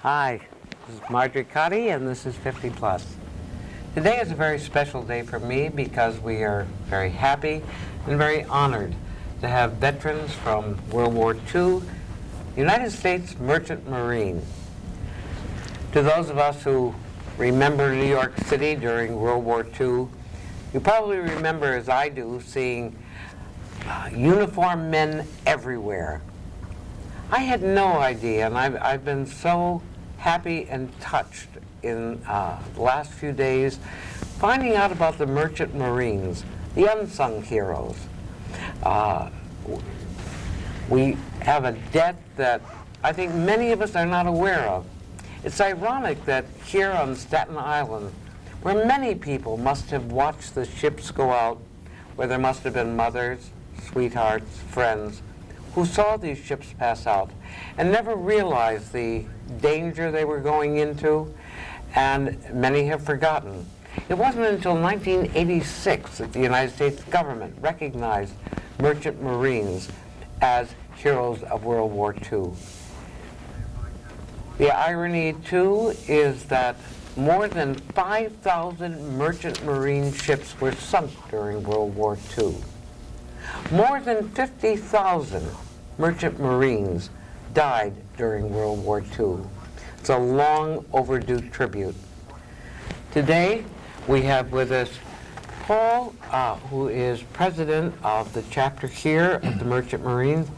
Hi, this is Marjorie Cotty, and this is 50 Plus. Today is a very special day for me because we are very happy and very honored to have veterans from World War II, United States Merchant Marine. To those of us who remember New York City during World War II, you probably remember, as I do, seeing uniformed men everywhere. I had no idea, and I've been so happy and touched in the last few days finding out about the Merchant Marines, the unsung heroes. We have a debt that I think many of us are not aware of. It's ironic that here on Staten Island, where many people must have watched the ships go out, where there must have been mothers, sweethearts, friends, who saw these ships pass out and never realized the danger they were going into, and many have forgotten. It wasn't until 1986 that the United States government recognized Merchant Marines as heroes of World War II. The irony, too, is that more than 5,000 Merchant Marine ships were sunk during World War II. More than 50,000 Merchant Marines died during World War II. It's a long overdue tribute. Today, we have with us Paul, who is president of the chapter here of the Merchant Marines.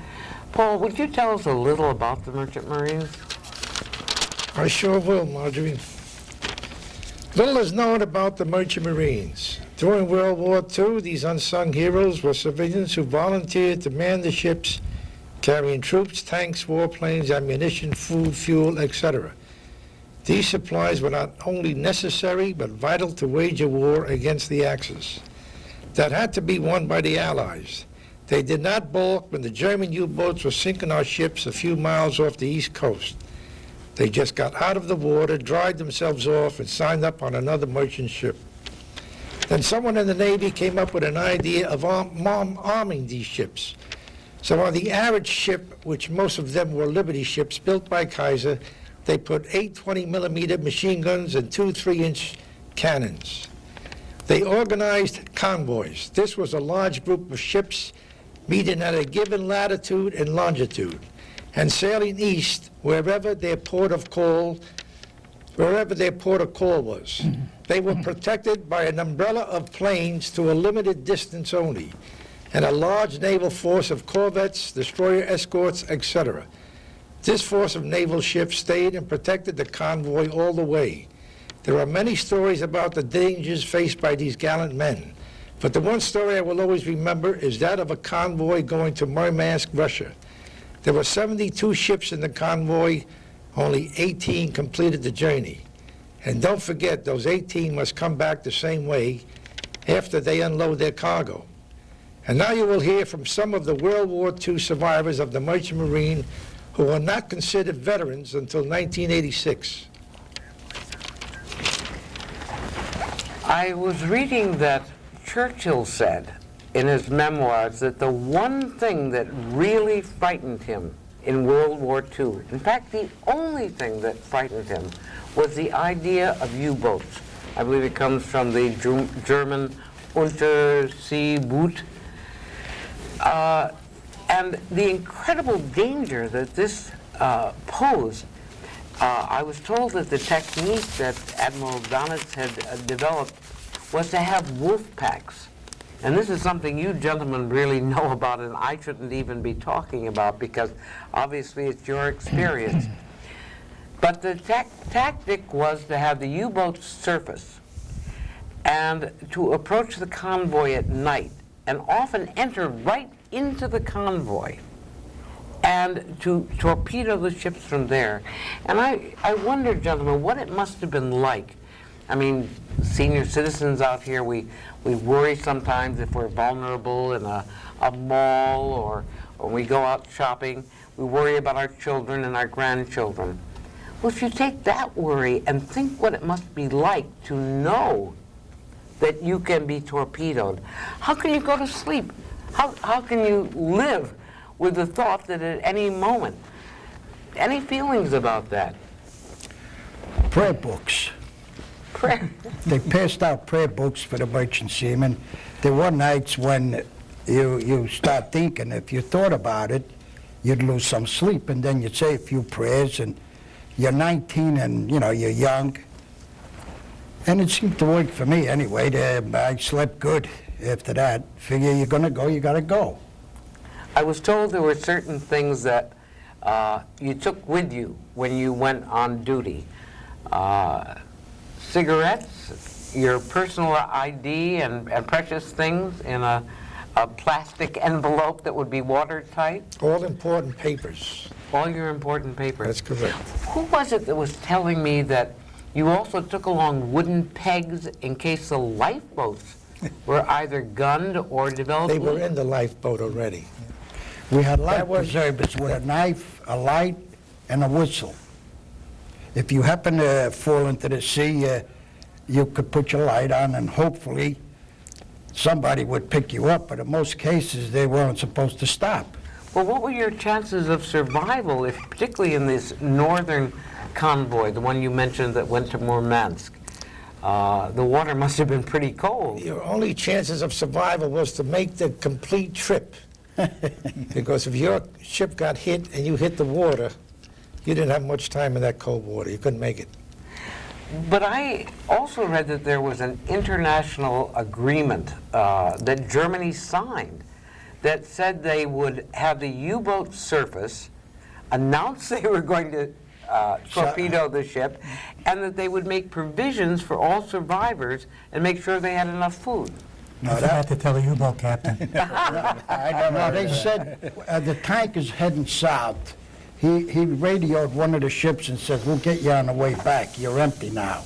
Paul, would you tell us a little about the Merchant Marines? I sure will, Marjorie. Little is known about the Merchant Marines. During World War II, these unsung heroes were civilians who volunteered to man the ships carrying troops, tanks, warplanes, ammunition, food, fuel, etc. These supplies were not only necessary, but vital to wage a war against the Axis that had to be won by the Allies. They did not balk when the German U-boats were sinking our ships a few miles off the East Coast. They just got out of the water, dried themselves off, and signed up on another merchant ship. Then someone in the Navy came up with an idea of arming these ships. So on the average ship, which most of them were Liberty ships built by Kaiser, they put 8 20-millimeter machine guns and 2 3-inch cannons. They organized convoys. This was a large group of ships meeting at a given latitude and longitude and sailing east wherever their port of call was. They were protected by an umbrella of planes to a limited distance only, and a large naval force of corvettes, destroyer escorts, etc. This force of naval ships stayed and protected the convoy all the way. There are many stories about the dangers faced by these gallant men, but the one story I will always remember is that of a convoy going to Murmansk, Russia. There were 72 ships in the convoy, only 18 completed the journey. And don't forget, those 18 must come back the same way after they unload their cargo. And now you will hear from some of the World War II survivors of the Merchant Marine who were not considered veterans until 1986. I was reading that Churchill said in his memoirs that the one thing that really frightened him in World War II, in fact, the only thing that frightened him, was the idea of U-boats. I believe it comes from the German Unterseeboot. And the incredible danger that this posed. I was told that the technique that Admiral Donitz had developed was to have wolf packs. And this is something you gentlemen really know about, and I shouldn't even be talking about because obviously it's your experience. But the tactic was to have the U-boats surface and to approach the convoy at night and often enter right into the convoy and to torpedo the ships from there. And I wonder, gentlemen, what it must have been like. I mean, senior citizens out here, we worry sometimes if we're vulnerable in a mall or when we go out shopping. We worry about our children and our grandchildren. Well, if you take that worry and think what it must be like to know that you can be torpedoed, how can you go to sleep? How can you live with the thought that at any moment, any feelings about that? prayer books. Prayer. They passed out prayer books for the merchant seamen. There were nights when you start thinking, if you thought about it, you'd lose some sleep, and then you'd say a few prayers, and you're 19 and, you're young. And it seemed to work for me anyway. I slept good after that. Figure you're going to go, you got to go. I was told there were certain things that you took with you when you went on duty. Cigarettes, your personal ID, and precious things in a plastic envelope that would be watertight. All important papers. All your important papers. That's correct. Who was it that was telling me that you also took along wooden pegs in case the lifeboats were either gunned or developed? They were in the lifeboat already. We had life preservers with a knife, a light, and a whistle. If you happen to fall into the sea, you could put your light on and hopefully somebody would pick you up, but in most cases they weren't supposed to stop. Well, what were your chances of survival, if particularly in this northern convoy, the one you mentioned that went to Murmansk? The water must have been pretty cold. Your only chances of survival was to make the complete trip. Because if your ship got hit and you hit the water, you didn't have much time in that cold water. You couldn't make it. But I also read that there was an international agreement that Germany signed that said they would have the U-boat surface, announce they were going to torpedo the ship, and that they would make provisions for all survivors and make sure they had enough food. I forgot to tell the U-boat captain. No, they said the tank is heading south. He radioed one of the ships and says, we'll get you on the way back. You're empty now.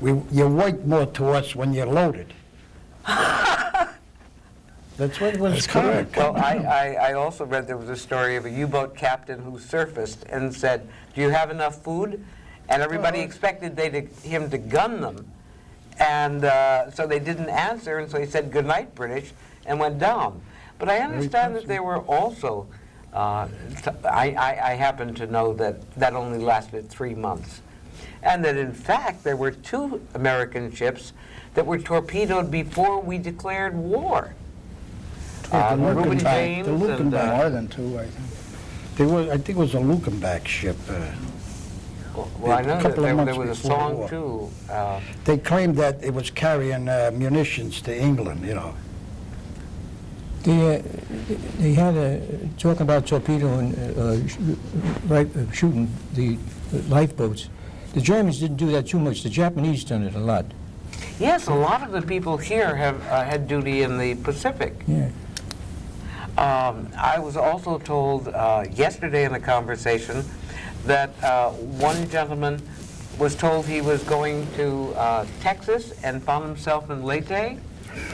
You wait more to us when you're loaded. That's what was correct. Well, I also read there was a story of a U-boat captain who surfaced and said, do you have enough food? And everybody expected him to gun them. And so they didn't answer, and so he said, good night, British, and went down. But I understand that there were also, I happen to know that only lasted 3 months. And that in fact, there were 2 American ships that were torpedoed before we declared war. Reuben James the and... More than 2, I think. I think it was a Lukenbach ship. well, I know that couple of there months was a before the song, war. too. They claimed that it was carrying munitions to England, They had talking about torpedoing, shooting the lifeboats. The Germans didn't do that too much. The Japanese done it a lot. Yes, a lot of the people here have had duty in the Pacific. Yeah. I was also told yesterday in the conversation that one gentleman was told he was going to Texas and found himself in Leyte.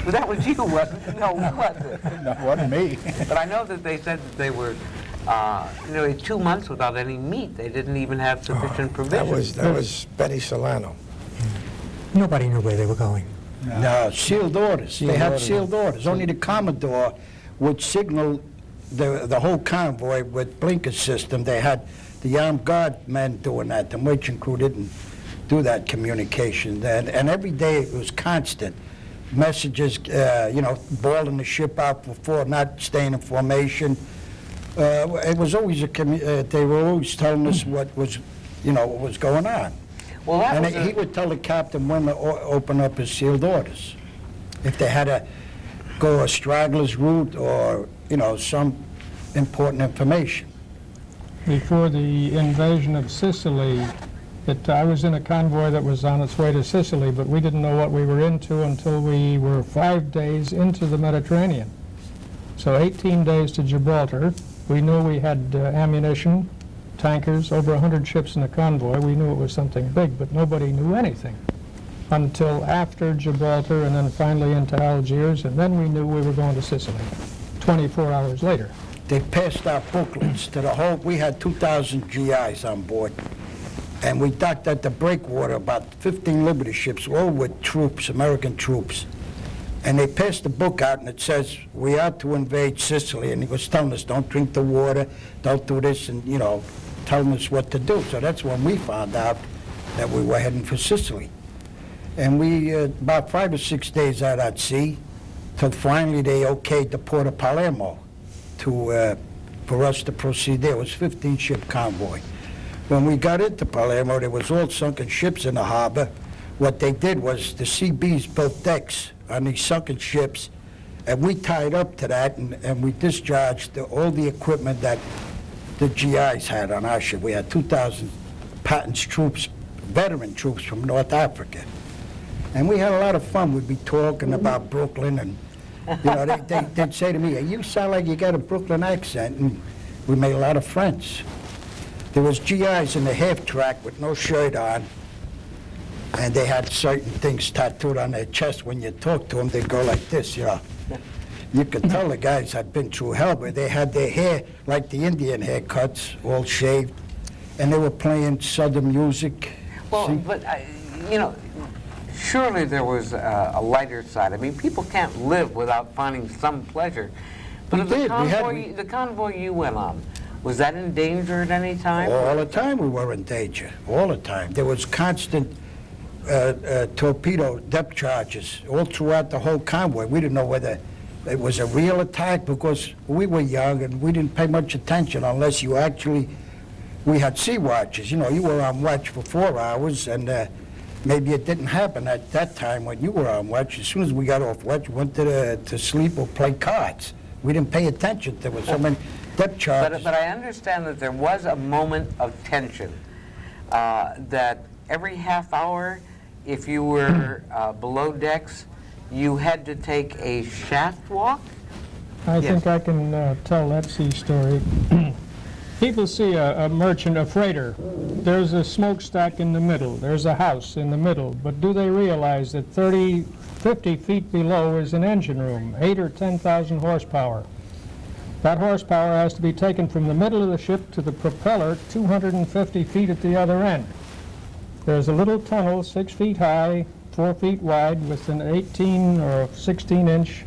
Well, that was you, wasn't it? No, who was it? No, it wasn't me. But I know that they said that they were nearly 2 months without any meat. They didn't even have sufficient provisions. That was Benny Solano. Nobody knew where they were going. No, sealed orders. They had orders. sealed orders. Only the Commodore would signal the whole convoy with blinker system. They had the armed guard men doing that. The merchant crew didn't do that communication. And every day it was constant. Messages, bailing the ship out before not staying in formation. It was always they were always telling us what was going on. Well, that And was he would tell the captain when to open up his sealed orders. If they had to go a straggler's route or, some important information. Before the invasion of Sicily, I was in a convoy that was on its way to Sicily, but we didn't know what we were into until we were 5 days into the Mediterranean. So 18 days to Gibraltar. We knew we had ammunition, tankers, over 100 ships in the convoy. We knew it was something big, but nobody knew anything until after Gibraltar and then finally into Algiers, and then we knew we were going to Sicily 24 hours later. They passed out booklets to the whole, we had 2,000 GIs on board. And we docked at the breakwater, about 15 Liberty ships, all with troops, American troops. And they passed the book out, and it says, we are to invade Sicily. And he was telling us, don't drink the water, don't do this, and, telling us what to do. So that's when we found out that we were heading for Sicily. And we, about 5 or 6 days out at sea, till finally they okayed the port of Palermo for us to proceed there. It was a 15-ship convoy. When we got into Palermo, there was all sunken ships in the harbor. What they did was the CBs built decks on these sunken ships, and we tied up to that, and we discharged all the equipment that the GIs had on our ship. We had 2,000 Patton's troops, veteran troops from North Africa. And we had a lot of fun. We'd be talking about Brooklyn, and they'd say to me, "You sound like you got a Brooklyn accent," and we made a lot of friends. There was GIs in the half-track with no shirt on, and they had certain things tattooed on their chest. When you talk to them, they'd go like this, You could tell the guys had been through hell, but they had their hair like the Indian haircuts, all shaved, and they were playing Southern music. Well, See? but, surely there was a lighter side. I mean, people can't live without finding some pleasure. But We did. the convoy you went on, was that in danger at any time? All the time we were in danger, all the time. There was constant torpedo depth charges all throughout the whole convoy. We didn't know whether it was a real attack because we were young and we didn't pay much attention unless you actually, we had sea watches. You were on watch for 4 hours, and maybe it didn't happen at that time when you were on watch. As soon as we got off watch, we went to sleep or play cards. We didn't pay attention. There was so many depth charges. But I understand that there was a moment of tension, that every half hour, if you were below decks, you had to take a shaft walk? I Yes. think I can tell that sea story. People see a merchant, a freighter. There's a smokestack in the middle. There's a house in the middle. But do they realize that 30, 50 feet below is an engine room, 8 or 10,000 horsepower? That horsepower has to be taken from the middle of the ship to the propeller 250 feet at the other end. There's a little tunnel 6 feet high, 4 feet wide, with an 18 or 16-inch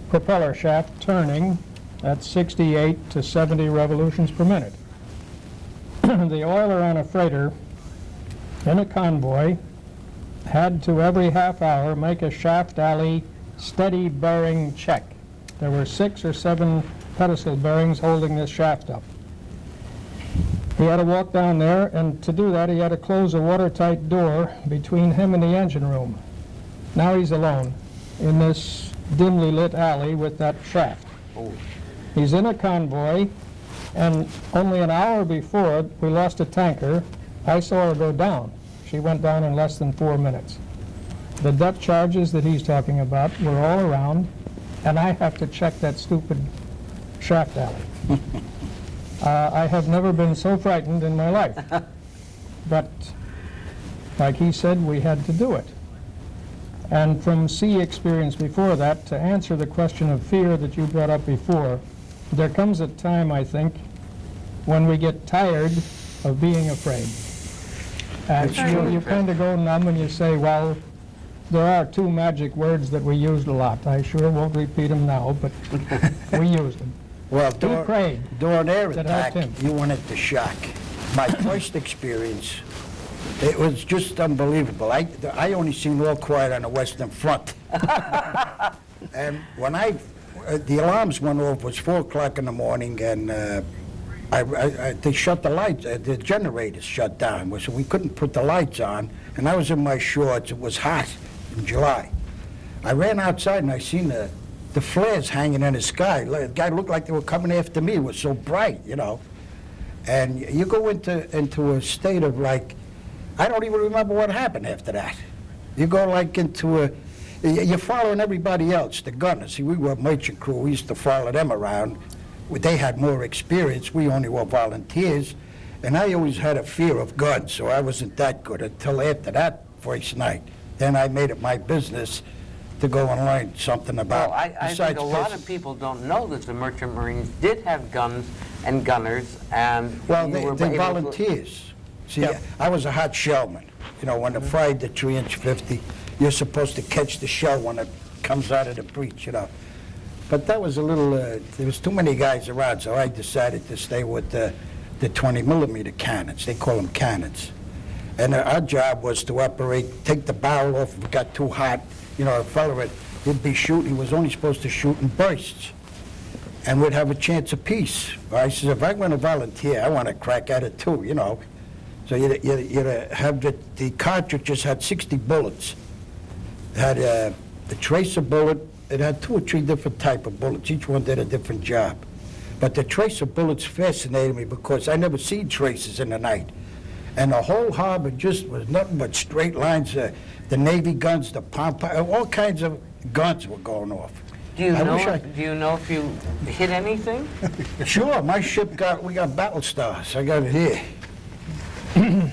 propeller shaft turning at 68 to 70 revolutions per minute. The oiler on a freighter in a convoy had to, every half hour, make a shaft alley steady bearing check. There were 6 or 7 pedestal bearings holding this shaft up. He had to walk down there, and to do that he had to close a watertight door between him and the engine room. Now he's alone in this dimly lit alley with that shaft. Oh. He's in a convoy, and only an hour before we lost a tanker. I saw her go down. She went down in less than 4 minutes. The depth charges that he's talking about were all around, and I have to check that stupid shaft alley. I have never been so frightened in my life. But, like he said, we had to do it. And from sea experience before that, to answer the question of fear that you brought up before, there comes a time, I think, when we get tired of being afraid. And you kind of go numb and you say, well, there are 2 magic words that we used a lot. I sure won't repeat them now, but we used them. Well, He prayed. during their That attack, helped him. you wanted to shock. My first experience, it was just unbelievable. I only seen All Quiet on the Western Front. And when the alarms went off, it was 4 o'clock in the morning, and they shut the lights, the generators shut down, so we couldn't put the lights on, and I was in my shorts. It was hot in July. I ran outside and I seen the flares hanging in the sky. The guy looked like they were coming after me. It was so bright, And you go into a state of like, I don't even remember what happened after that. You go like into you're following everybody else, the gunners. See, we were a merchant crew. We used to follow them around. They had more experience. We only were volunteers. And I always had a fear of guns, so I wasn't that good until after that first night. Then I made it my business to go and learn something about. Well, I think a lot of people don't know that the Merchant Marines did have guns and gunners, and Well, you were they able to- volunteers. See, Yeah. I was a hot shellman. When they fired the 3-inch 50, you're supposed to catch the shell when it comes out of the breech, But that was a little, there was too many guys around, so I decided to stay with the 20 millimeter cannons. They call them cannons. And our job was to operate, take the barrel off if it got too hot. You know, a fella, he'd be shooting, he was only supposed to shoot in bursts. And we'd have a chance apiece. I said, if I'm going to volunteer, I want to crack at it too, you know. So you'd have the cartridges had 60 bullets. It had a tracer bullet. It had 2 or 3 different type of bullets. Each one did a different job. But the tracer bullets fascinated me because I never seen tracers in the night. And the whole harbor just was nothing but straight lines. The Navy guns, the all kinds of guns were going off. Do you know if you hit anything? Sure, my ship we got battle stars. I got it here.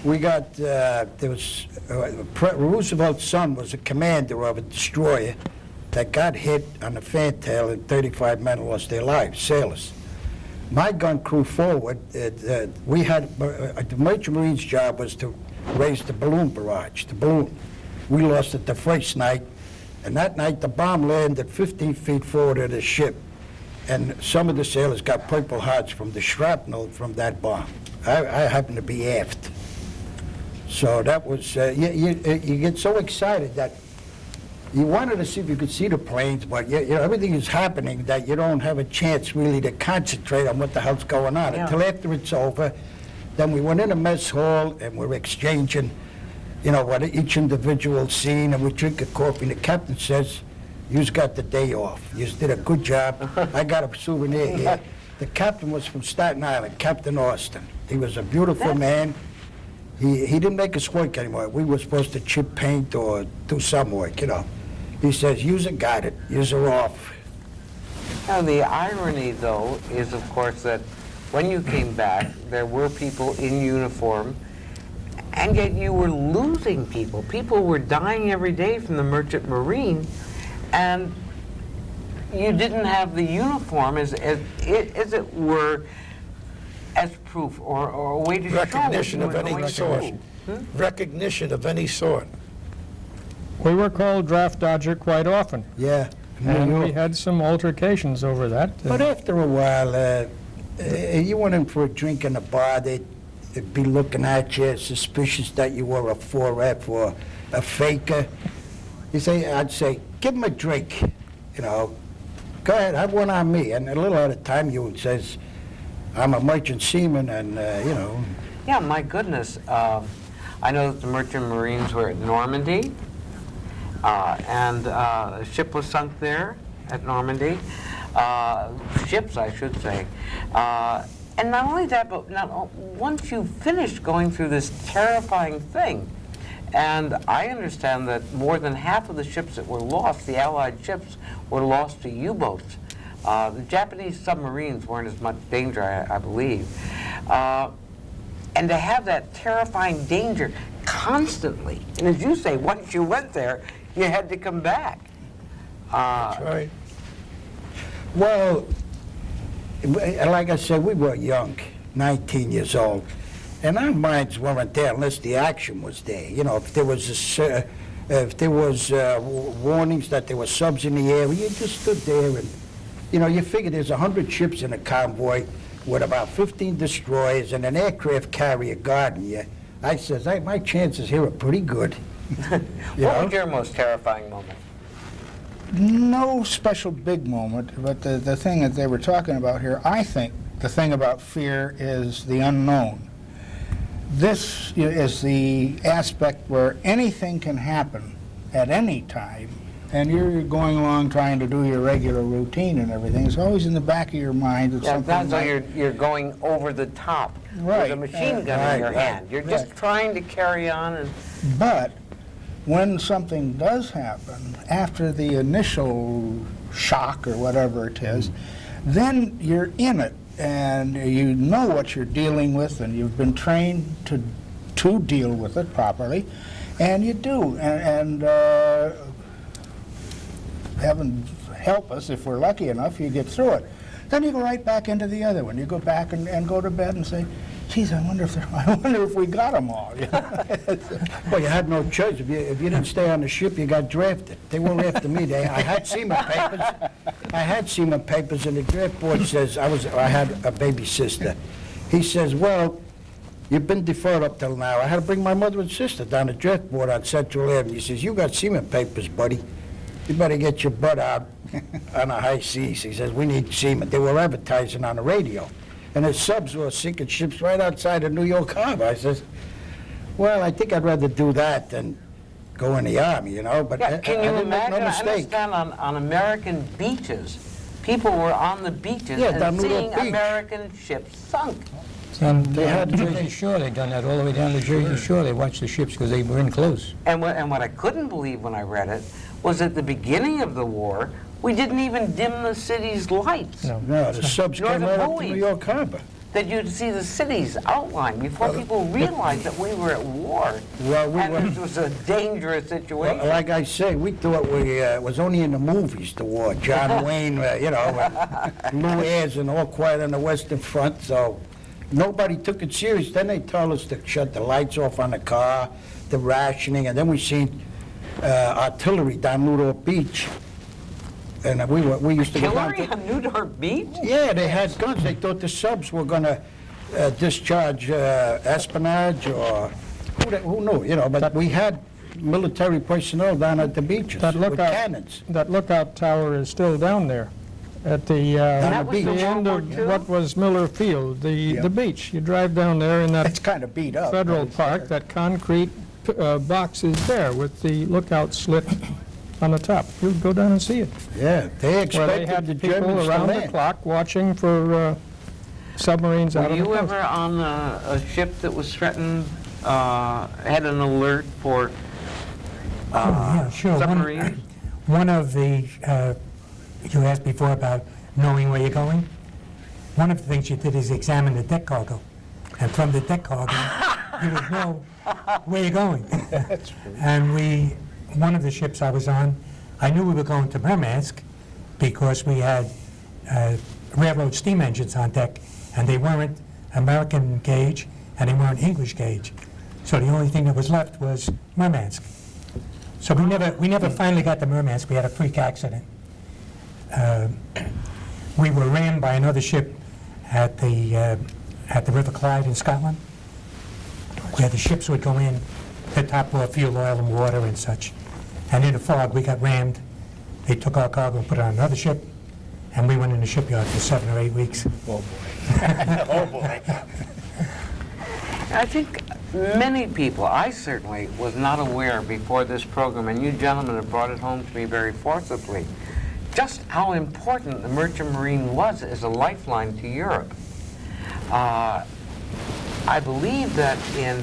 We got, there was, Roosevelt's son was a commander of a destroyer that got hit on the fantail and 35 men lost their lives, sailors. My gun crew forward, we had, the Merchant Marine's job was to raise the balloon barrage, the balloon. We lost it the first night, and that night the bomb landed 15 feet forward of the ship, and some of the sailors got Purple Hearts from the shrapnel from that bomb. I happened to be aft. So that was, you get so excited that you wanted to see if you could see the planes, but you know, everything is happening that you don't have a chance really to concentrate on what the hell's going on. Until after it's over, then we went in a mess hall and we're exchanging, you know, what each individual seen, and we drink a coffee, and the captain says, "You've got the day off. You did a good job. I got a souvenir here." The captain was from Staten Island, Captain Austin. He was a beautiful man. He didn't make us work anymore. We were supposed to chip paint or do some work, you know. He says, "You've got it. You're off." Now, the irony, though, is, of course, that when you came back, there were people in uniform, and yet you were losing people. People were dying every day from the Merchant Marine, and you didn't have the uniform as it were, as proof or a way to Recognition show of what you were any going sort. through. Recognition of any sort. We were called draft dodger quite often, Yeah. and we had some altercations over that. But after a while, you went in for a drink in a bar, they'd be looking at you, suspicious that you were a 4F or a faker. I'd say, "Give him a drink, you know. Go ahead, have one on me." And a little at a time, you would say, "I'm a merchant seaman," and, you know. Yeah, my goodness. I know that the Merchant Marines were at Normandy, and a ship was sunk there at Normandy. Ships, I should say. And not only that, but once you finish going through this terrifying thing, and I understand that more than half of the ships that were lost, the Allied ships, were lost to U-boats. The Japanese submarines weren't as much danger, I believe. And to have that terrifying danger constantly, and as you say, once you went there, you had to come back. That's right. Well, like I said, we were young, 19 years old, and our minds weren't there unless the action was there. You know, if there was warnings that there were subs in the air, you just stood there and, you know, you figure there's 100 ships in a convoy with about 15 destroyers and an aircraft carrier guarding you. I says, my chances here are pretty good. What was your most terrifying moment? No special big moment, but the thing that they were talking about here, I think the thing about fear is the unknown. This is the aspect where anything can happen at any time, and you're going along trying to do your regular routine and everything. It's always in the back of your mind. That something That's how might- you're going over the top with Right. a machine gun in your hand. You're just trying to carry on and... But when something does happen, after the initial shock or whatever it is, then you're in it, and you know what you're dealing with, and you've been trained to deal with it properly, and you do. And heaven help us, if we're lucky enough, you get through it. Then you go right back into the other one. You go back and go to bed and say, "Geez, I wonder if we got them all." Well, you had no choice. If you didn't stay on the ship, you got drafted. They weren't after me. I had seaman papers. And the draft board says I had a baby sister. He says, "Well, You've been deferred up till now. I had to bring my mother and sister down to Jetport on Central Avenue. He says, you got seaman papers, buddy. You better get your butt out on the high seas. He says, we need seamen. They were advertising on the radio. And the subs were sinking ships right outside of New York Harbor. I says, well, I think I'd rather do that than go in the Army, you know? But Yeah, can I you didn't make imagine? no I mistake. understand on American beaches, people were on the beaches Yeah, down and New York seeing Beach. American ships sunk. On They had- the Jersey Shore, they done that all the way down the Jersey Shore. They watched the ships because they were in close. And what I couldn't believe when I read it was at the beginning of the war, we didn't even dim the city's lights. No. No, the subs Nor came the right up to buoys. New York Harbor. That you'd see the city's outline before people realized that we were at war. Well, we And were- it was a dangerous situation. Well, like I say, we thought it was only in the movies, the war. John Wayne, you know, Lou Ayres and All Quiet on the Western Front, so nobody took it serious. Then they told us to shut the lights off on the car, the rationing, and then we seen artillery down Newport Beach. And we used to go down Hillary to... on Newport Beach? Yeah, they had guns. They thought the subs were going to discharge espionage or who knew, you know. But we had military personnel down at the beaches That with lookout, cannons. that lookout tower is still down there at the, That was beach. the the end World of War II? what was Miller Field, the Yeah. beach. You drive down there in It's that kind of beat up. federal but it's park, there. that concrete box is there with the lookout slit on the top. You go down and see it. Yeah, they Where they expected had the people Germans to around the land. clock watching for submarines out Were of the you coast. ever on a ship that was threatened, had an alert for Yeah, sure. submarines? One of the, you asked before about knowing where you're going. One of the things you did is examine the deck cargo. And from the deck cargo, you would know where you're going. And one of the ships I was on, I knew we were going to Murmansk because we had railroad steam engines on deck, and they weren't American gauge, and they weren't English gauge. So the only thing that was left was Murmansk. So we never finally got to Murmansk. We had a freak accident. We were rammed by another ship at the River Clyde in Scotland, where the ships would go in to top off fuel, oil, and water and such. And in the fog, we got rammed. They took our cargo and put it on another ship, and we went in the shipyard for 7 or 8 weeks. Oh, boy. Oh, boy. I think many people, I certainly was not aware before this program, and you gentlemen have brought it home to me very forcibly, just how important the Merchant Marine was as a lifeline to Europe. I believe that in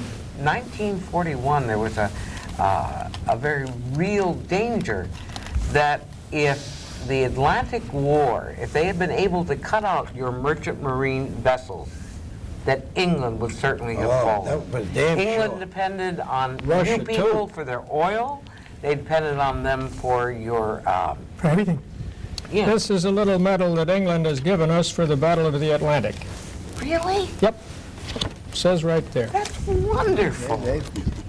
1941 there was a very real danger that if the Atlantic War, if they had been able to cut out your Merchant Marine vessels, that England would certainly have Oh, fallen. that was damn England sure. depended on Russia, you people too. for their oil. They depended on them for your, For everything. yeah. This is a little medal that England has given us for the Battle of the Atlantic. Really? Yep. Says right there. That's wonderful. They You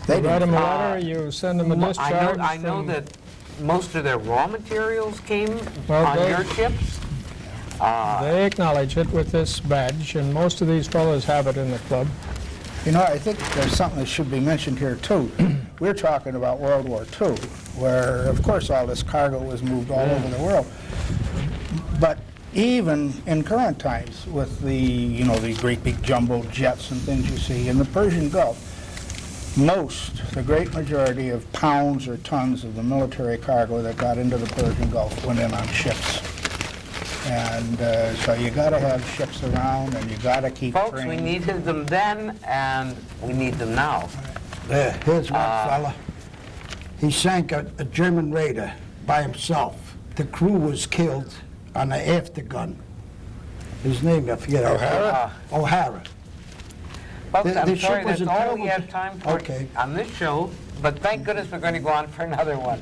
didn't- write them a letter, you send them a discharge. I know from- that most of their raw materials came Well, on they- your ships. They acknowledge it with this badge, and most of these fellows have it in the club. You know, I think there's something that should be mentioned here, too. We're talking about World War II, where, of course, all this cargo was moved all over the world. But even in current times, with the, you know, the great big jumbo jets and things you see in the Persian Gulf, the great majority of pounds or tons of the military cargo that got into the Persian Gulf went in on ships. And so you got to have ships around, and you got to keep Folks, we trained. needed them then, and we need them now. There, here's one fella. He sank a German raider by himself. The crew was killed on the aftergun. His name, I forget. O'Hara? O'Hara. Folks, The I'm ship sorry, was that's in all we terrible have time for Okay. on this show, but thank goodness we're going to go on for another one.